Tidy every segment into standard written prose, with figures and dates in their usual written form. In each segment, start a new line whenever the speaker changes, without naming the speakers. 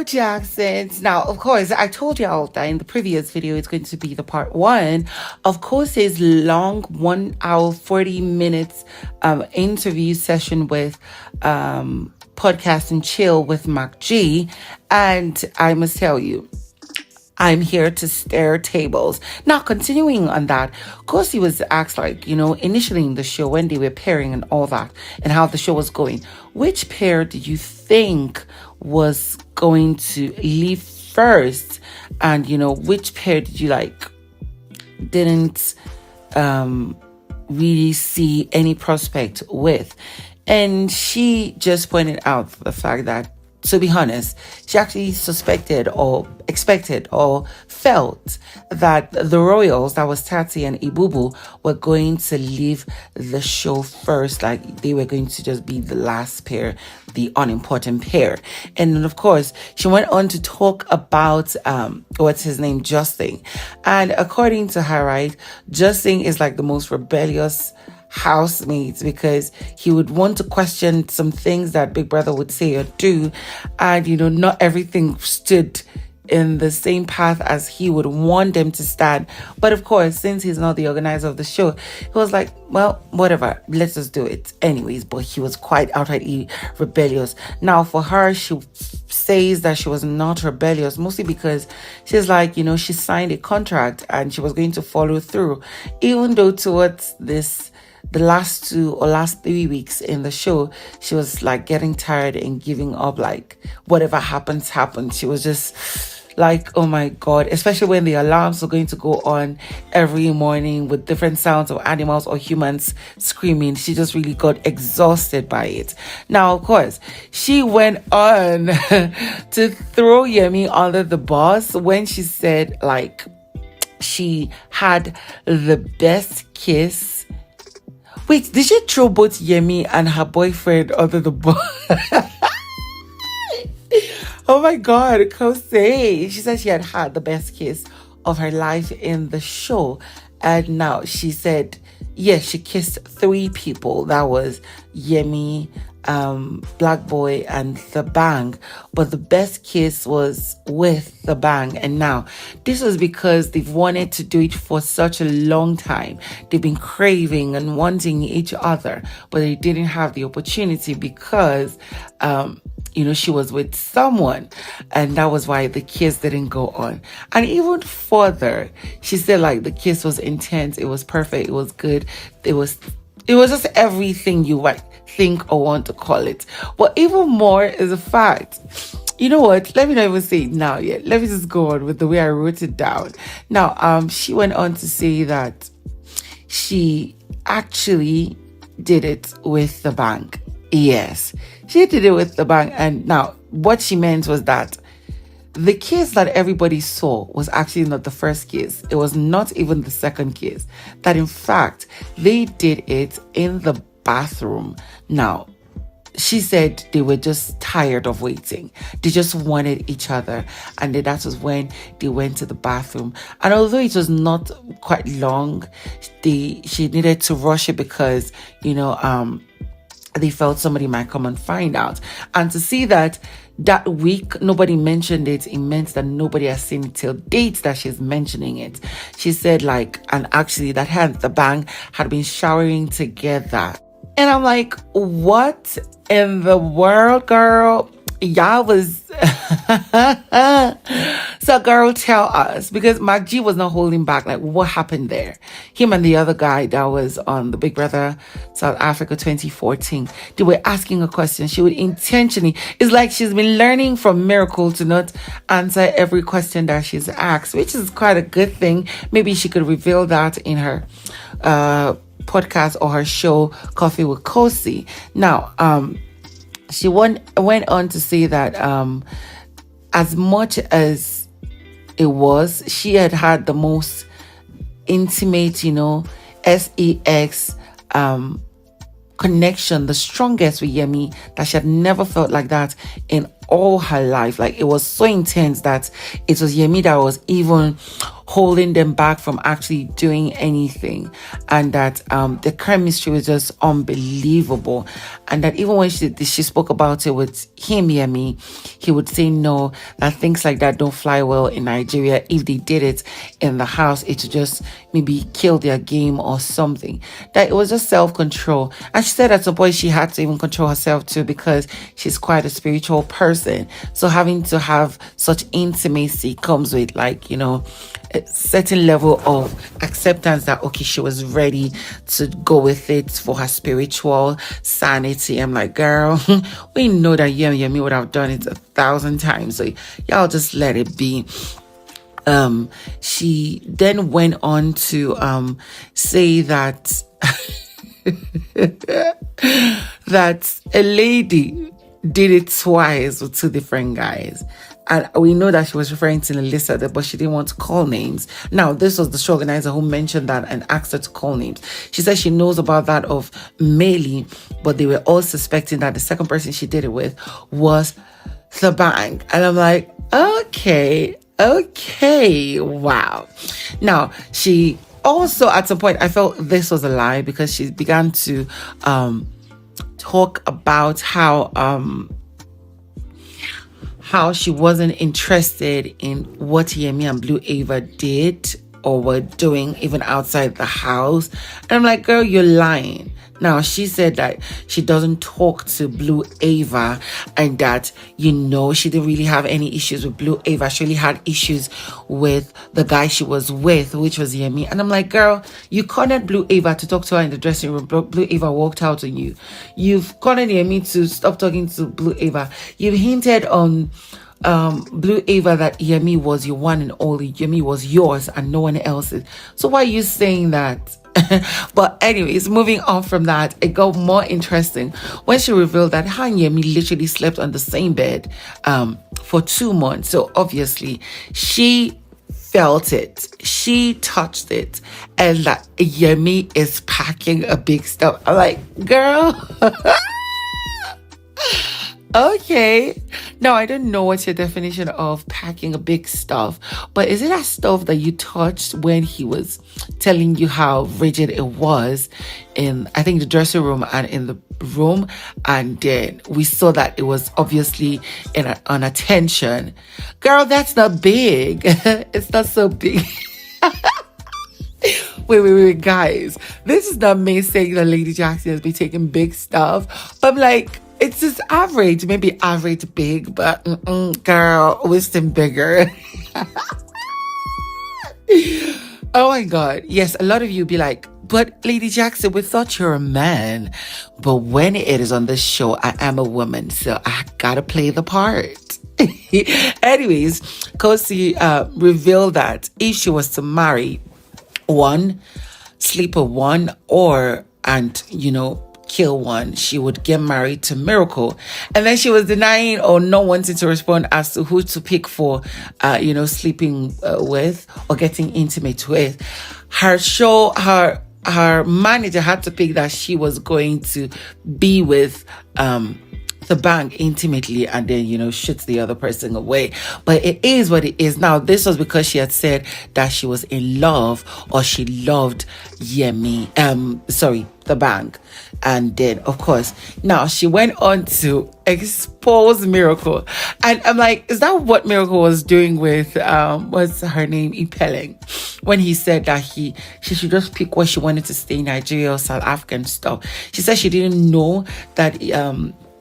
Jacksons. Now, of course, I told y'all that in the previous video, it's going to be the part one of Khosi's long 1 hour, 40 minutes interview session with Podcast and Chill with Mac G. And I must tell you, I'm here to stir tables. Now, continuing on that, Khosi was asked, like, initially in the show when they were pairing and all that, and how the show was going, which pair do you think was going to leave first? And, which pair did you didn't really see any prospect with? And she just pointed out the fact that, to be honest, she actually suspected or expected or felt that the royals, that was Tsatsi and Ebubu, were going to leave the show first, like they were going to just be the last pair, the unimportant pair. And then, of course, she went on to talk about what's his name, Justin. And according to her, right, Justin is like the most rebellious housemates, because he would want to question some things that Big Brother would say or do, and not everything stood in the same path as he would want them to stand. But of course, since he's not the organizer of the show, he was like, well, whatever, let's just do it anyways. But he was quite outrightly rebellious. Now, for her, she says that she was not rebellious, mostly because she's like, she signed a contract and she was going to follow through, even though towards the last 2 or last 3 weeks in the show, she was like getting tired and giving up, like whatever happens. She was just like, oh my God, especially when the alarms were going to go on every morning with different sounds of animals or humans screaming. She just really got exhausted by it. Now, of course, she went on to throw Yemi under the bus when she said like she had the best kiss. Wait, did she throw both Yemi and her boyfriend under the bus? Oh my God, Khosi. She said she had the best kiss of her life in the show. And now she said, yes, she kissed 3 people. That was Yemi, Black Boy, and Thabang. But the best kiss was with Thabang. And now, this was because they've wanted to do it for such a long time. They've been craving and wanting each other, but they didn't have the opportunity because she was with someone, and that was why the kiss didn't go on. And even further, she said like the kiss was intense, it was perfect, it was good, it was just everything you might think or want to call it. But even more is the fact, you know what, let me not even say it now yet, let me just go on with the way I wrote it down. Now, she went on to say that she actually did it with the bank. Yes, she did it with the bank. And now what she meant was that the kiss that everybody saw was actually not the first kiss. It was not even the second kiss. That in fact, they did it in the bathroom. Now, she said they were just tired of waiting. They just wanted each other. And then that was when they went to the bathroom. And although it was not quite long, she needed to rush it because, they felt somebody might come and find out. And to see that week nobody mentioned it, it meant that nobody has seen it till date that she's mentioning it. She said and actually that the bang had been showering together. And I'm like, what in the world, girl? Y'all was so girl, tell us, because Mac G was not holding back. Like, what happened there? Him and the other guy that was on the Big Brother South Africa 2014, they were asking a question. She would intentionally, it's like she's been learning from Miracle to not answer every question that she's asked, which is quite a good thing. Maybe she could reveal that in her podcast or her show Coffee with Khosi. Now, she went on to say that as much as it was, she had the most intimate, sex connection, the strongest with Yemi, that she had never felt like that in all her life. Like, it was so intense that it was Yemi that was even holding them back from actually doing anything, and that the chemistry was just unbelievable, and that even when she spoke about it with him, Yemi, he would say no, that things like that don't fly well in Nigeria. If they did it in the house, it would just maybe kill their game or something. That it was just self-control. And she said at some point she had to even control herself too, because she's quite a spiritual person. So having to have such intimacy comes with, like, you know, a certain level of acceptance that, okay, she was ready to go with it for her spiritual sanity. I'm like, girl, we know that Yemi would have done it 1,000 times. So y'all just let it be. She then went on to say that that a lady did it twice with two different guys. And we know that she was referring to Nelisa, but she didn't want to call names. Now, this was the show organizer who mentioned that and asked her to call names. She said she knows about that of Meili, but they were all suspecting that the second person she did it with was Thabang. And I'm like, okay, wow. Now, she also, at some point, I felt this was a lie, because she began to talk about how she wasn't interested in what Yemi and Blue Ava did or were doing even outside the house. And I'm like, girl, you're lying. Now, she said that she doesn't talk to Blue Ava, and that, you know, she didn't really have any issues with Blue Ava. She really had issues with the guy she was with, which was Yemi. And I'm like, girl, you cornered Blue Ava to talk to her in the dressing room. Blue Ava walked out on you. You've cornered Yemi to stop talking to Blue Ava. You've hinted on Blue Ava that Yemi was your one and only. Yemi was yours and no one else's. So why are you saying that? But anyways, moving on from that, it got more interesting when she revealed that her and Yemi literally slept on the same bed for 2 months. So obviously she felt it, she touched it, and that Yemi is packing a big stuff. I'm like, girl. Okay. Now, I don't know what's your definition of packing a big stuff, but is it that stuff that you touched when he was telling you how rigid it was in, I think, the dressing room and in the room? And then we saw that it was obviously on a tension. Girl, that's not big. It's not so big. Wait, guys. This is not me saying that Lady Jackson has been taking big stuff. But I'm like, it's just average, maybe average big, but girl, wisdom bigger. Oh my God. Yes, a lot of you be like, but Lady Jackson, we thought you're a man. But when it is on this show, I am a woman, so I gotta play the part. Anyways, Khosi revealed that if she was to marry one, sleep with one, kill one, she would get married to Miracle. And then she was denying or not wanting to respond as to who to pick for, sleeping with or getting intimate with. Her manager had to pick that she was going to be with Thabang intimately, and then shoots the other person away. But it is what it is. Now, this was because she had said that she was in love, or she loved Thabang. And then, of course, now she went on to expose Miracle. And I'm like, is that what Miracle was doing with what's her name, ipeleng, when he said that she should just pick where she wanted to stay, Nigeria or South Africa and stuff? She said she didn't know that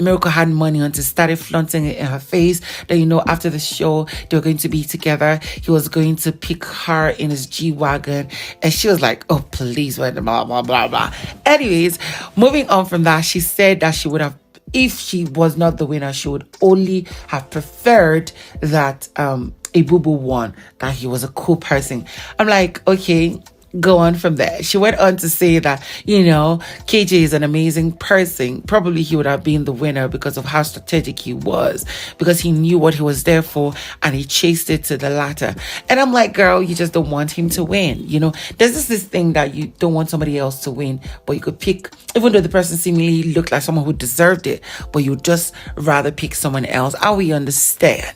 Miracle had money until started flaunting it in her face that, after the show, they were going to be together. He was going to pick her in his G-Wagon. And she was like, oh, please, blah, blah, blah, blah. Anyways, moving on from that, she said that she would have, if she was not the winner, she would only have preferred that ebubu won, that he was a cool person. I'm like, okay, go on from there. She went on to say that, KJ is an amazing person. Probably he would have been the winner because of how strategic he was, because he knew what he was there for and he chased it to the latter. And I'm like, girl, you just don't want him to win. There's this thing that you don't want somebody else to win, but you could pick, even though the person seemingly looked like someone who deserved it, but you just rather pick someone else. And we understand.